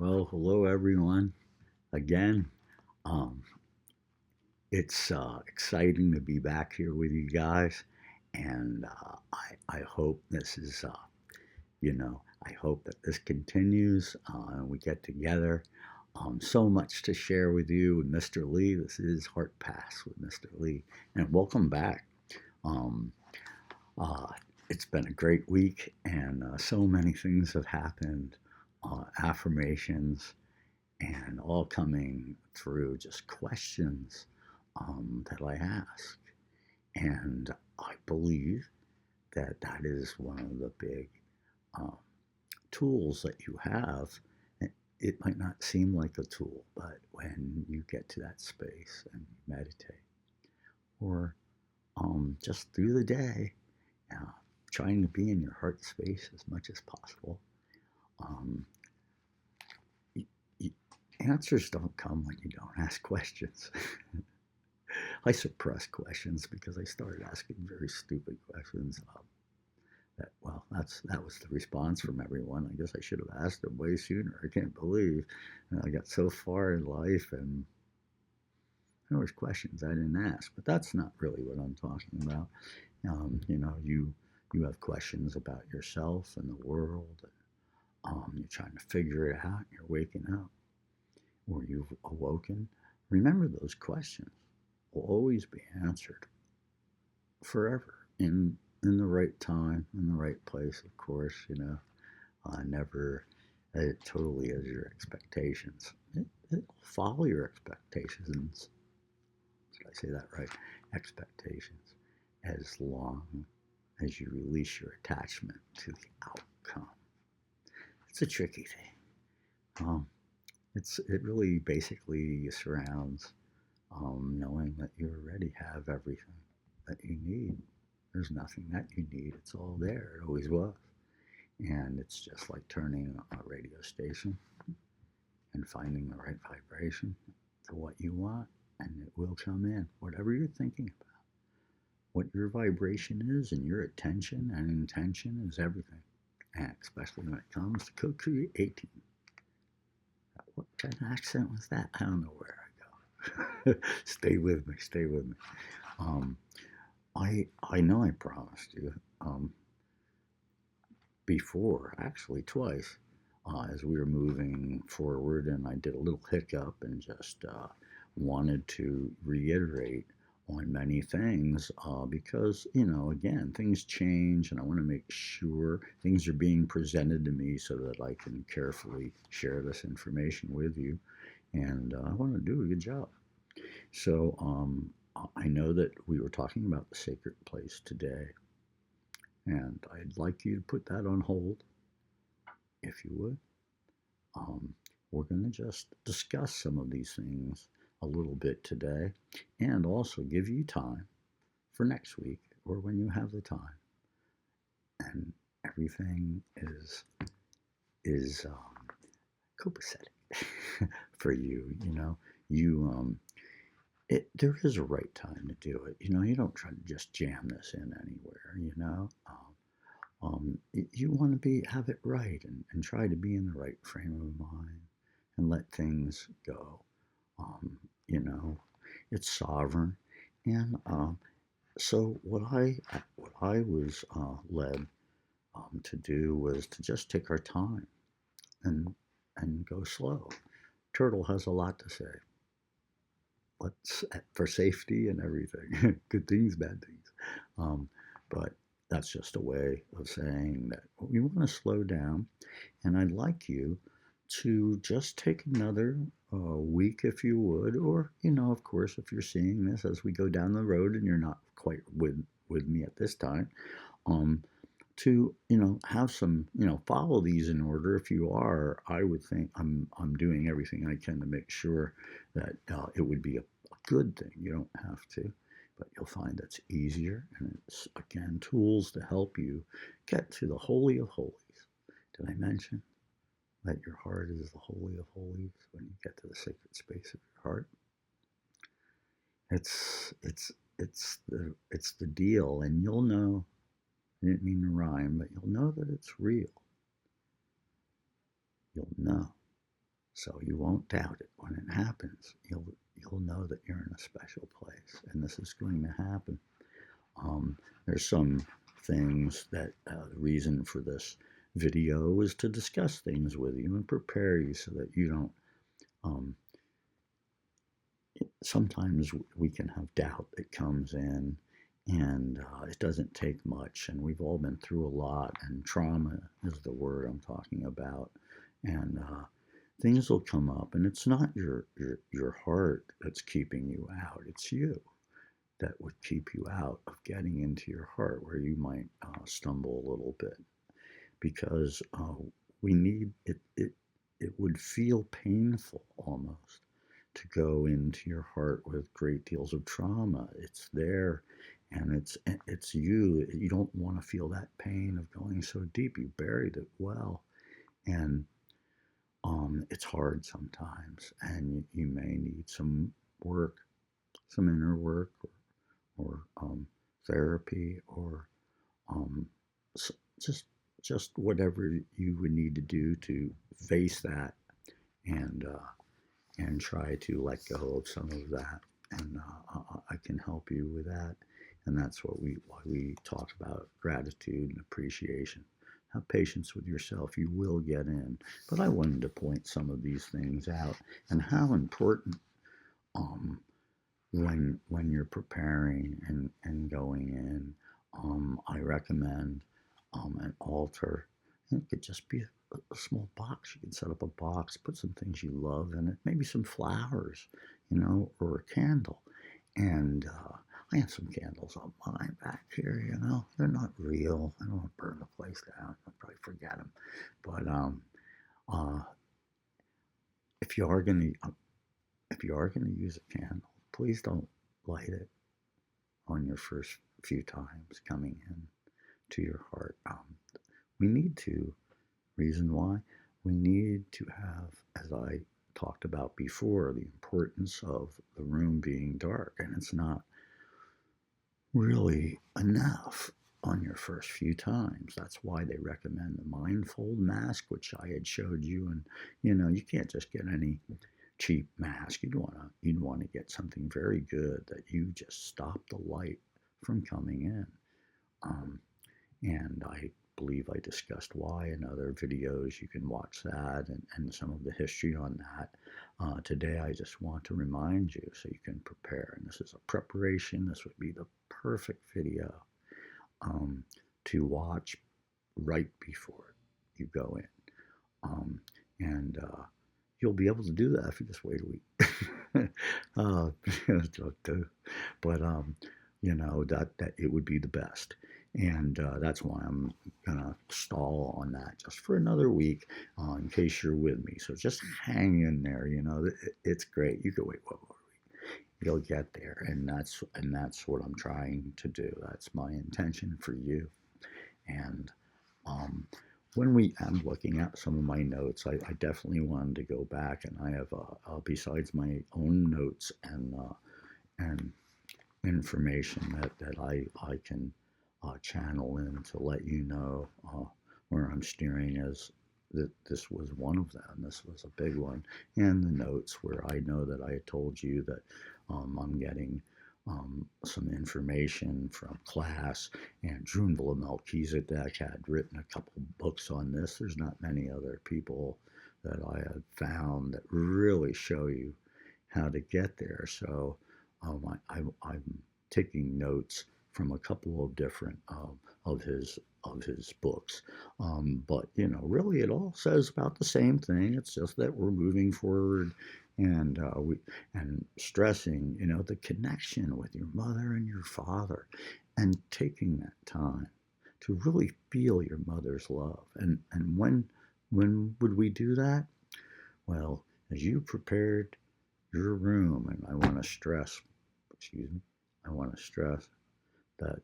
Well, hello everyone. Again, um, it's exciting to be back here with you guys, and I hope this is I hope that this continues and we get together. So much to share with you and Mr. Lee. This is Heart Pass with Mr. Lee, and welcome back. Um, uh, it's been a great week, and so many things have happened. Affirmations and all coming through just questions that I ask. And I believe that that is one of the big um, tools that you have. It might not seem like a tool, but when you get to that space and you meditate, or just through the day, uh, trying to be in your heart space as much as possible, um, y- y- answers don't come when you don't ask questions. I suppress questions because I started asking very stupid questions. That was the response from everyone. I guess I should have asked them way sooner. I can't believe I got so far in life and there was questions I didn't ask. But that's not really what I'm talking about. You have questions about yourself and the world. You're trying to figure it out. You're waking up, or you've awoken. Remember, those questions will always be answered forever in the right time, in the right place. Of course, never totally as your expectations. It'll follow your expectations. Did I say that right? Expectations, as long as you release your attachment to the outcome. It's a tricky thing. It really basically surrounds knowing that you already have everything that you need. There's nothing that you need. It's all there. It always was. And it's just like turning a radio station and finding the right vibration to what you want, and it will come in. Whatever you're thinking about, what your vibration is, and your attention and intention is everything. And especially when it comes to co-creating. What kind of accent was that? I don't know where I go. Stay with me. Stay with me. Um, I know I promised you before, actually twice, as we were moving forward, and I did a little hiccup and just wanted to reiterate on many things because, again, things change, and I want to make sure things are being presented to me so that I can carefully share this information with you. And I want to do a good job. So I know that we were talking about the sacred place today, and I'd like you to put that on hold, if you would. Um, we're going to just discuss some of these things a little bit today and also give you time for next week or when you have the time. And everything is copacetic for you. There is a right time to do it. You don't try to just jam this in anywhere. You want to have it right and try to be in the right frame of mind and let things go. Um, you know, it's sovereign, and so what I was led to do was to just take our time and go slow. Turtle has a lot to say. Let's for safety and everything, good things, bad things. Um, but that's just a way of saying that we want to slow down, and I'd like you to just take another week, if you would, or of course, if you're seeing this as we go down the road and you're not quite with me at this time, um, to have some follow these in order. If you are, I would think I'm doing everything I can to make sure that it would be a good thing. You don't have to, but you'll find that's easier, and it's again tools to help you get to the holy of holies. Did I mention that your heart is the holy of holies when you get to the sacred space of your heart? It's the deal, and you'll know. I didn't mean to rhyme, but you'll know that it's real. You'll know. So you won't doubt it when it happens. You'll know that you're in a special place, and this is going to happen. There's some things that the reason for this video is to discuss things with you and prepare you so that you don't. Um, Sometimes we can have doubt that comes in, and it doesn't take much. And we've all been through a lot, and trauma is the word I'm talking about. And things will come up, and it's not your heart that's keeping you out. It's you that would keep you out of getting into your heart, where you might stumble a little bit, because we need it. It would feel painful almost to go into your heart with great deals of trauma. It's there, and it's you. You don't want to feel that pain of going so deep. You buried it well, and it's hard sometimes, and you may need some work, some inner work, or therapy, or um, just just whatever you would need to do to face that, and try to let go of some of that. And I can help you with that. And that's why we talk about gratitude and appreciation. Have patience with yourself. You will get in. But I wanted to point some of these things out, and how important, um, when you're preparing and going in, I recommend an altar. It could just be a small box. You can set up a box, put some things you love in it, maybe some flowers, or a candle. And I have some candles on mine back here. They're not real. I don't want to burn the place down. I'll probably forget them. But uh, if you are gonna if you are gonna use a candle, please don't light it on your first few times coming in to your heart. We need to, reason why, we need to have, as I talked about before, the importance of the room being dark. And it's not really enough on your first few times. That's why they recommend the Mindfold mask, which I had showed you. And you can't just get any cheap mask. You'd want to get something very good that you just stop the light from coming in. Um, and I believe I discussed why in other videos. You can watch that, and some of the history on that. Today, I just want to remind you so you can prepare. And this is a preparation. This would be the perfect video to watch right before you go in. And you'll be able to do that if you just wait a week. But that it would be the best. And that's why I'm gonna stall on that just for another week, in case you're with me. So just hang in there. It's great. You can wait one more week. You'll get there, and that's what I'm trying to do. That's my intention for you. And um, I'm looking at some of my notes, I definitely wanted to go back, and I have, besides my own notes and information that I can channel in to let you know where I'm steering, is that this was one of them. This was a big one. And the notes where I know that I had told you that I'm getting some information from class, and Drunvalo Melchizedek had written a couple books on this. There's not many other people that I have found that really show you how to get there. So I'm taking notes from a couple of different of his books, but really, it all says about the same thing. It's just that we're moving forward, and stressing, the connection with your mother and your father, and taking that time to really feel your mother's love. And when would we do that? Well, as you prepared your room, and I want to stress, that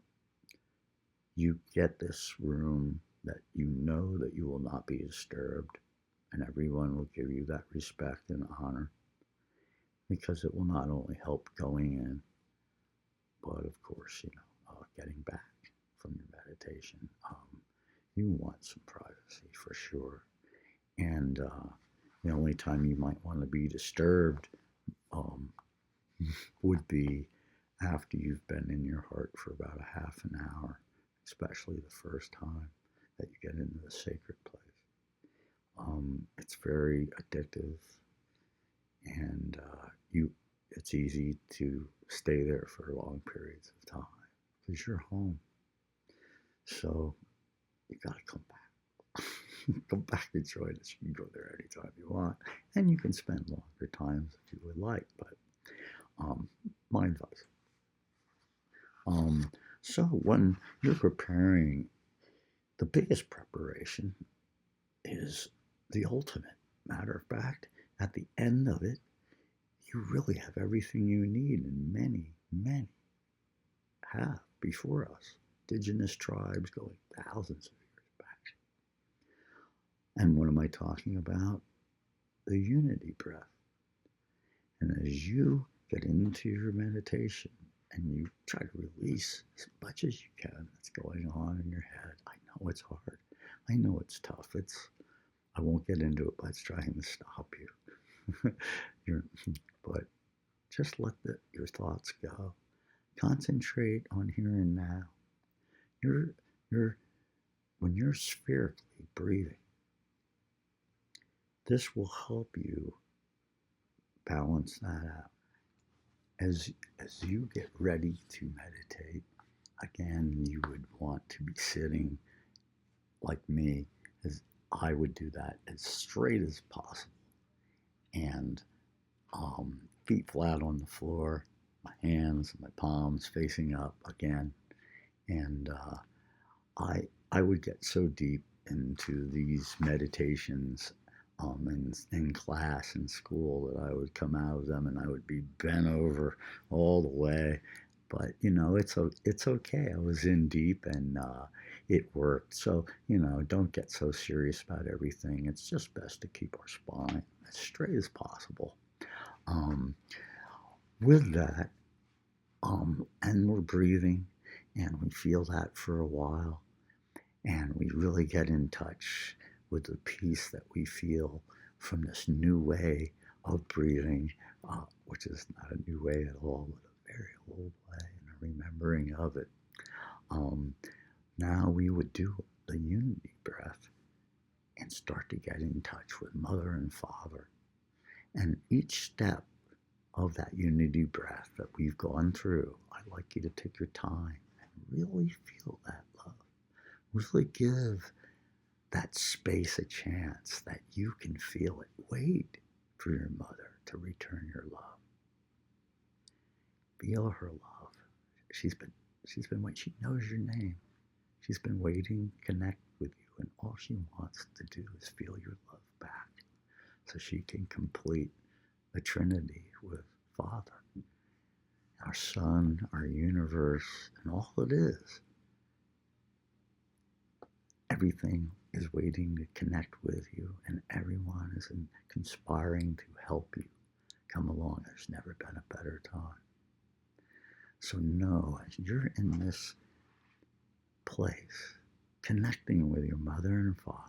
you get this room that you know that you will not be disturbed, and everyone will give you that respect and honor, because it will not only help going in, but of course, getting back from your meditation. You want some privacy for sure. And The only time you might want to be disturbed um, would be after you've been in your heart for about a half an hour, especially the first time that you get into the sacred place. It's very addictive, and it's easy to stay there for long periods of time because you're home. So you got to come back. Come back and join us. You can go there anytime you want, and you can spend longer times if you would like. But my advice. So when you're preparing, the biggest preparation is the ultimate. Matter of fact, at the end of it, you really have everything you need, and many, many have before us. Indigenous tribes going thousands of years back. And what am I talking about? The unity breath. And as you get into your meditation and you try to release as much as you can that's going on in your head, I know it's hard. I know it's tough. I won't get into it, but it's trying to stop you. But just let your thoughts go. Concentrate on here and now. When you're spherically breathing, this will help you balance that out. As you get ready to meditate, again, you would want to be sitting like me, as I would do that as straight as possible, and feet flat on the floor, my hands, my palms facing up again, and I would get so deep into these meditations in class in school that I would come out of them and I would be bent over all the way. But it's okay. I was in deep and it worked. So don't get so serious about everything. It's just best to keep our spine as straight as possible. Um, with that, and we're breathing, and we feel that for a while, and we really get in touch with the peace that we feel from this new way of breathing, which is not a new way at all, but a very old way, and a remembering of it. Now we would do the unity breath and start to get in touch with Mother and Father. And each step of that unity breath that we've gone through, I'd like you to take your time and really feel that love. Really give that space a chance that you can feel it. Wait for your mother to return your love. Feel her love. She's been waiting. She knows your name. She's been waiting to connect with you, and all she wants to do is feel your love back so she can complete the Trinity with Father, our Son, our universe, and all it is. Everything is waiting to connect with you, and everyone is conspiring to help you come along. There's never been a better time. So know, as you're in this place, connecting with your mother and father,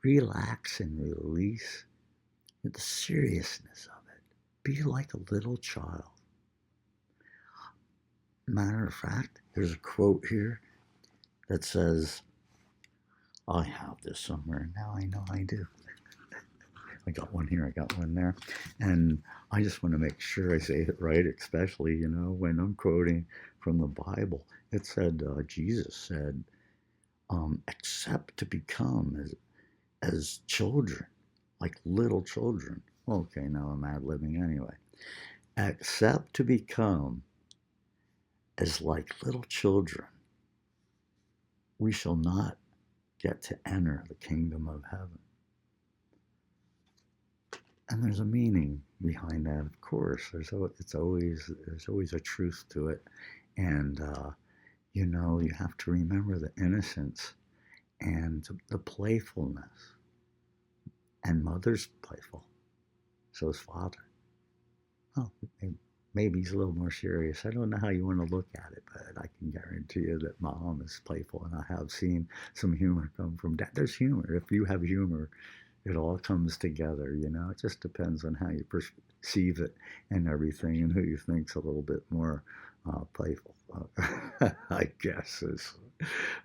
relax and release the seriousness of it. Be like a little child. Matter of fact, there's a quote here that says, I have this somewhere. Now I know I do. I got one here, I got one there. And I just want to make sure I say it right, especially, when I'm quoting from the Bible. It said, Jesus said, accept to become as children, like little children. Okay, now I'm ad-libbing anyway. Accept to become as like little children. We shall not get to enter the kingdom of heaven. And there's a meaning behind that, of course. There's always a truth to it, and you have to remember the innocence and the playfulness. And mother's playful, so is father. Oh, maybe he's a little more serious. I don't know how you want to look at it, but I can guarantee you that Mom is playful, and I have seen some humor come from Dad. There's humor. If you have humor, it all comes together. It just depends on how you perceive it and everything, and who you think's a little bit more playful. I guess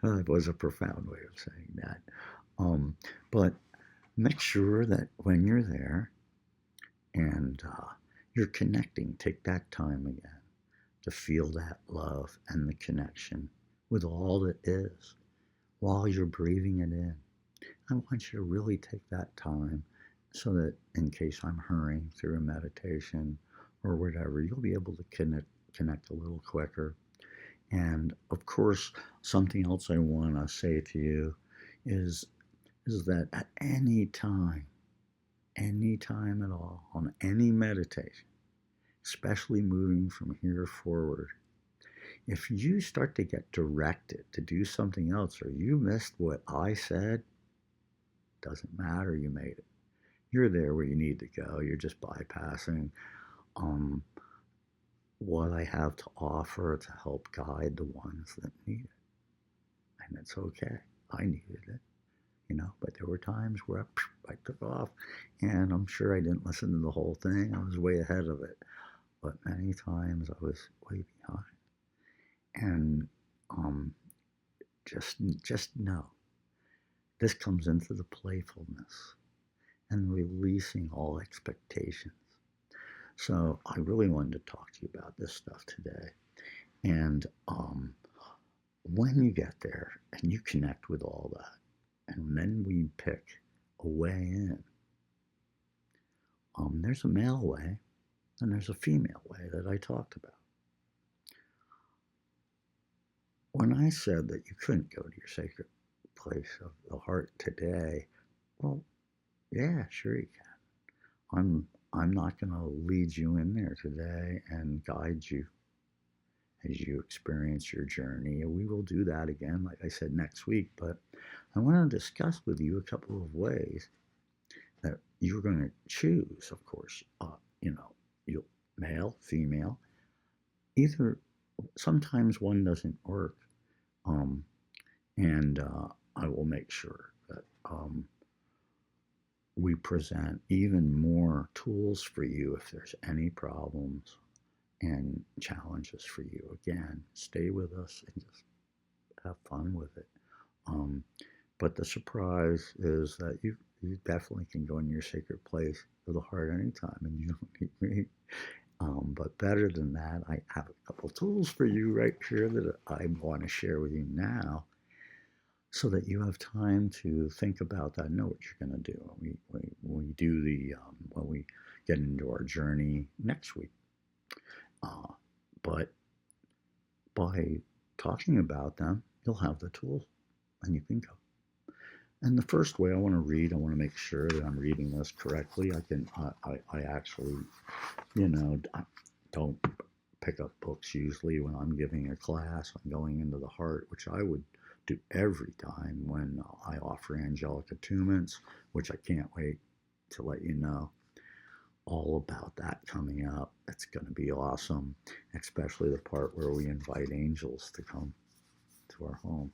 was a profound way of saying that. But make sure that when you're there and you're connecting, take that time again to feel that love and the connection with all that is while you're breathing it in. I want you to really take that time so that in case I'm hurrying through a meditation or whatever, you'll be able to connect a little quicker. And of course, something else I want to say to you is that at any time at all, on any meditation, especially moving from here forward, if you start to get directed to do something else or you missed what I said, doesn't matter, you made it. You're there where you need to go. You're just bypassing what I have to offer to help guide the ones that need it. And it's okay. I needed it. But there were times where I took off, and I'm sure I didn't listen to the whole thing. I was way ahead of it, but many times I was way behind. And just know this comes into the playfulness and releasing all expectations. So I really wanted to talk to you about this stuff today. And when you get there and you connect with all that, and then we pick a way in. There's a male way and there's a female way that I talked about. When I said that you couldn't go to your sacred place of the heart today, well, yeah, sure you can. I'm not going to lead you in there today and guide you as you experience your journey. We will do that again, like I said, next week. But I want to discuss with you a couple of ways that you're going to choose, of course, you male, female. Either sometimes one doesn't work, and I will make sure that we present even more tools for you if there's any problems and challenges for you. Again, stay with us and just have fun with it. But the surprise is that you definitely can go in your sacred place of the heart anytime, and you don't need me. But better than that, I have a couple tools for you right here that I want to share with you now, so that you have time to think about that, know what you're going to do when we do when we get into our journey next week. But by talking about them, you'll have the tools and you can go. And the first way I want to make sure that I'm reading this correctly. I actually, don't pick up books usually when I'm giving a class. I'm going into the heart, which I would do every time when I offer angelic attunements, which I can't wait to let you know all about that coming up. It's going to be awesome, especially the part where we invite angels to come to our home.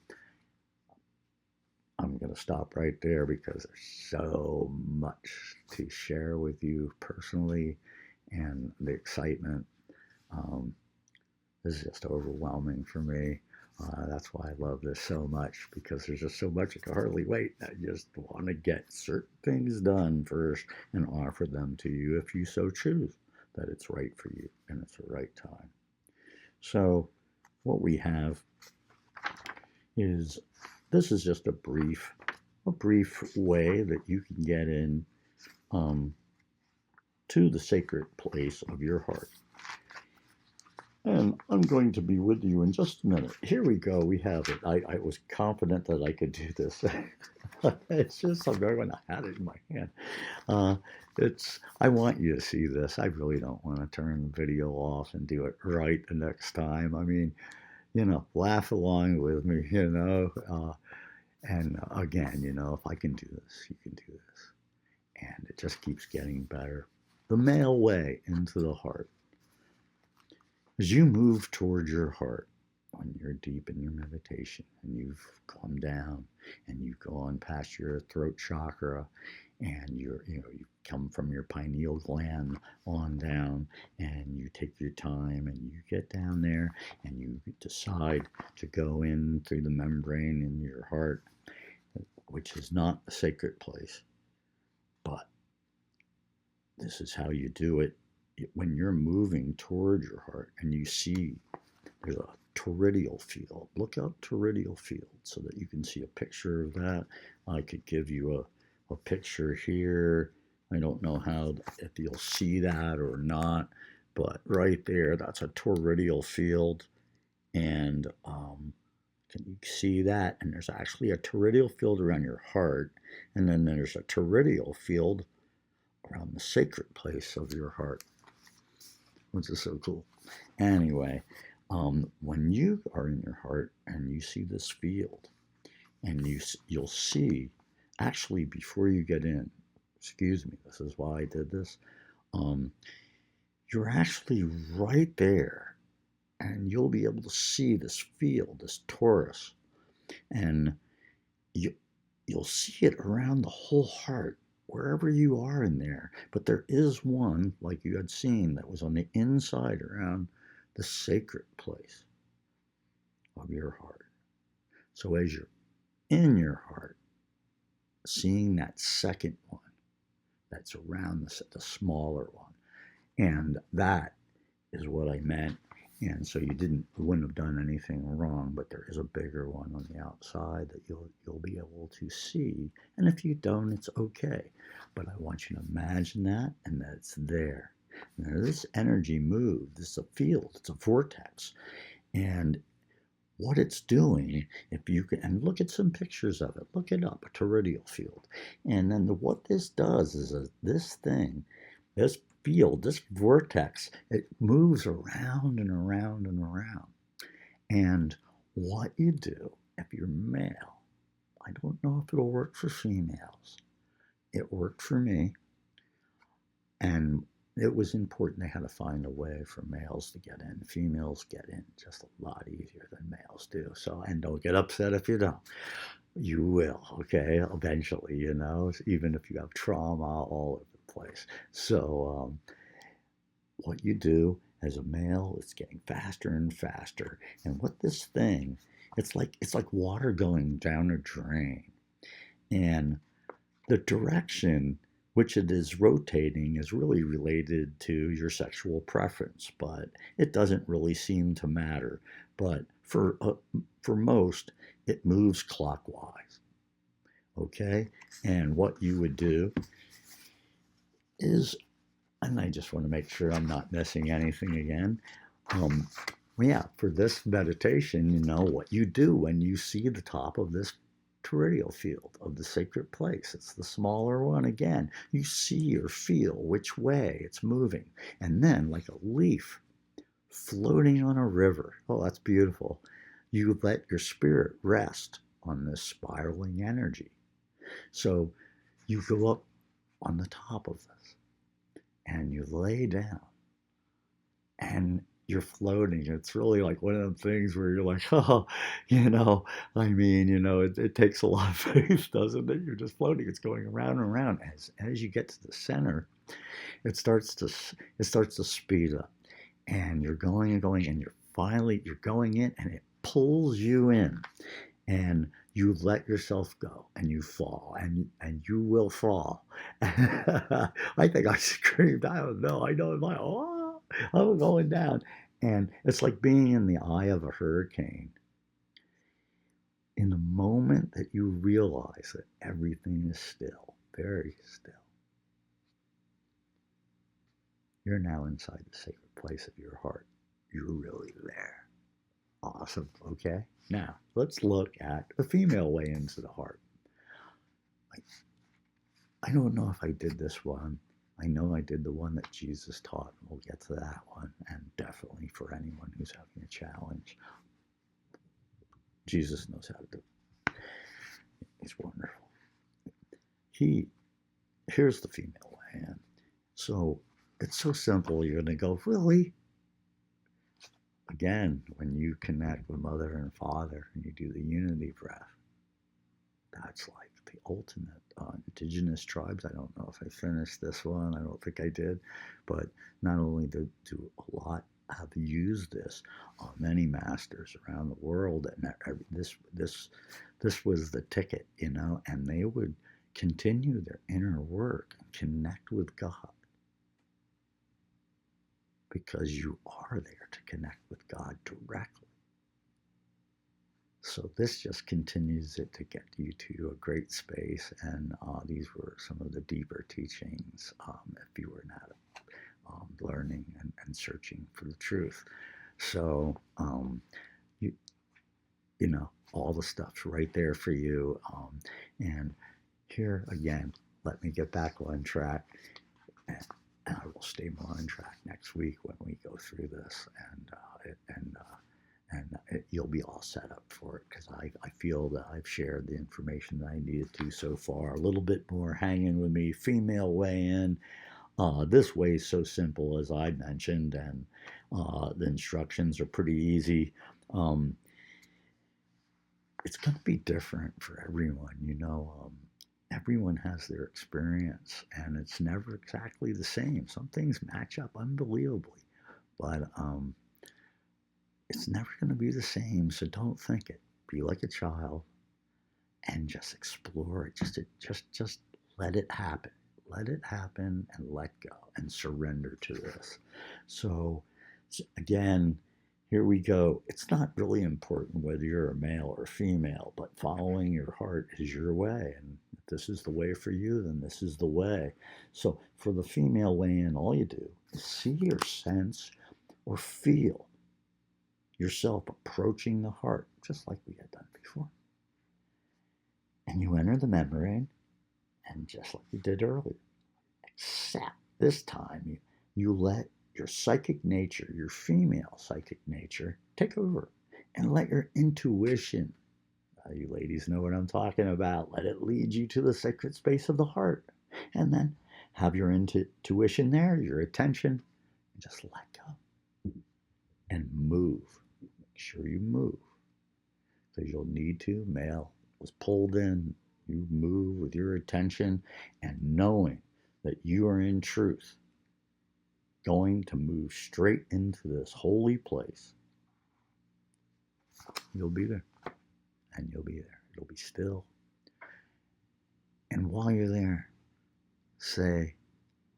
I'm going to stop right there because there's so much to share with you personally, and the excitement is just overwhelming for me. That's why I love this so much, because there's just so much I can hardly wait. I just want to get certain things done first and offer them to you if you so choose that it's right for you and it's the right time. So what we have is, this is just a brief way that you can get in to the sacred place of your heart. And I'm going to be with you in just a minute. Here we go. We have it. I was confident that I could do this. It's just, I'm going to have it in my hand. I want you to see this. I really don't want to turn the video off and do it right the next time. I mean, laugh along with me, and again, if I can do this, you can do this. And it just keeps getting better. The male way into the heart. As you move towards your heart, when you're deep in your meditation and you've come down and you go on past your throat chakra and you come from your pineal gland on down and you take your time and you get down there and you decide to go in through the membrane in your heart, which is not a sacred place, but this is how you do it. When you're moving toward your heart and you see there's a toroidal field. Look up toroidal field so that you can see a picture of that. I could give you a picture here. I don't know if you'll see that or not, but right there, that's a toroidal field. And can you see that? And there's actually a toroidal field around your heart, and then there's a toroidal field around the sacred place of your heart, which is so cool. Anyway, when you are in your heart and you see this field, and you'll see, actually, before you get in, excuse me, this is why I did this. You're actually right there, and you'll be able to see this field, this torus, and you'll see it around the whole heart, wherever you are in there. But there is one, like you had seen, that was on the inside around the sacred place of your heart. So as you're in your heart, seeing that second one that's around the smaller one, and that is what I meant. And so you wouldn't have done anything wrong, but there is a bigger one on the outside that you'll be able to see. And if you don't, it's okay. But I want you to imagine that and that it's there. Now this energy moves. This is a field. It's a vortex. And what it's doing, if you can, and look at some pictures of it. Look it up, a toroidal field. And then what this does is this thing, this field, this vortex, it moves around and around and around. And what you do, if you're male, I don't know if it'll work for females. It worked for me. And it was important they had to find a way for males to get in. Females get in just a lot easier than males do. So, and don't get upset if you don't. You will, okay, eventually, even if you have trauma all over the place. So, what you do as a male, it's getting faster and faster. And what this thing, it's like water going down a drain. And the direction which it is rotating is really related to your sexual preference, but it doesn't really seem to matter. But for most, it moves clockwise. Okay, and what you would do is, and I just want to make sure I'm not missing anything again. Yeah, for this meditation, what you do when you see the top of this toroidal field of the sacred place. It's the smaller one again. You see or feel which way it's moving. And then, like a leaf floating on a river, oh, that's beautiful, you let your spirit rest on this spiraling energy. So you go up on the top of this and you lay down and you're floating. It's really like one of them things where you're like, oh, it takes a lot of faith, doesn't it? You're just floating. It's going around and around. As you get to the center, it starts to speed up, and you're going and going, and you're going in, and it pulls you in, and you let yourself go, and you fall, and you will fall. I think I screamed. I don't know. I know in my I'm going down. And it's like being in the eye of a hurricane. In the moment that you realize that everything is still, very still, you're now inside the sacred place of your heart. You're really there. Awesome. Okay. Now, let's look at the female way into the heart. I don't know if I did this one. I know I did the one that Jesus taught. We'll get to that one. And definitely for anyone who's having a challenge, Jesus knows how to do it. He's wonderful. Here's the female way in. So it's so simple. You're going to go, really? again, when you connect with Mother and Father and you do the unity breath, that's like the ultimate. Indigenous tribes, I don't know if I finished this one, I don't think I did, but not only do a lot have used this, many masters around the world, and this was the ticket, and they would continue their inner work and connect with God because you are there to connect with God directly. So this just continues it to get you to a great space, and these were some of the deeper teachings if you were not learning and searching for the truth. So you you know all the stuff's right there for you. And here again, let me get back on track, and I will stay more on track next week when we go through this, and you'll be all set up for it, because I feel that I've shared the information that I needed to so far. A little bit more hanging with me, female weigh in. This way is so simple, as I mentioned, and the instructions are pretty easy. Um, it's going to be different for everyone, everyone has their experience, and it's never exactly the same. Some things match up unbelievably, but it's never going to be the same. So don't think it. Be like a child and just explore it. Just let it happen. Let it happen and let go and surrender to this. So again, here we go. It's not really important whether you're a male or female, but following your heart is your way. And if this is the way for you, then this is the way. So for the female way in, all you do is see or sense or feel yourself approaching the heart, just like we had done before. And you enter the membrane, and just like you did earlier, except this time you let your psychic nature, your female psychic nature, take over, and let your intuition, you ladies know what I'm talking about, let it lead you to the sacred space of the heart. And then have your intuition there, your attention, and just let go and move. Make sure you move, because you'll need to. Male was pulled in. You move with your attention and knowing that you are in truth going to move straight into this holy place. You'll be there, and you'll be there. It'll be still. And while you're there, say,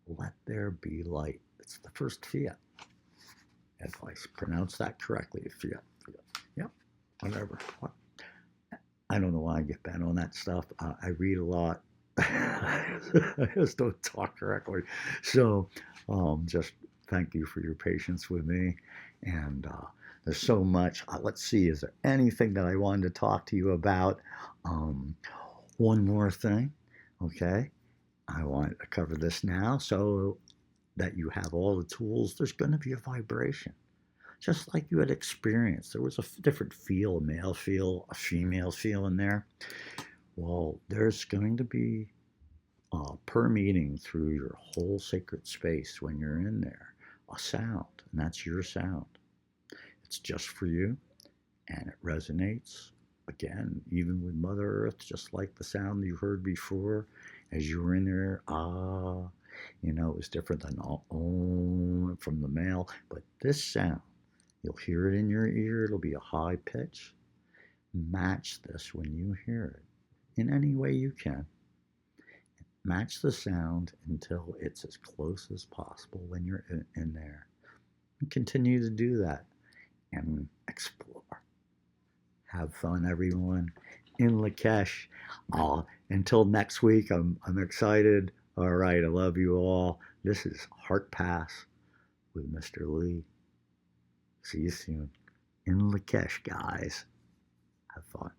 let there be light. It's the first fiat. If I pronounce that correctly, fiat. Yep, whatever. I don't know why I get bent on that stuff. I read a lot. I just don't talk correctly. So just thank you for your patience with me. And there's so much. Let's see, is there anything that I wanted to talk to you about? One more thing, okay? I want to cover this now so that you have all the tools. There's going to be a vibration, just like you had experienced. There was a different feel, a male feel, a female feel in there. Well, there's going to be permeating through your whole sacred space when you're in there a sound, and that's your sound. It's just for you, and it resonates again, even with Mother Earth, just like the sound you heard before as you were in there. It was different than from the male, but this sound, you'll hear it in your ear. It'll be a high pitch. Match this when you hear it in any way you can. Match the sound until it's as close as possible when you're in there. And continue to do that and explore. Have fun, everyone. In Lakesh. Until next week, I'm excited. All right, I love you all. This is Heart Pass with Mr. Lee. See you soon. In Lakesh, guys. Have fun.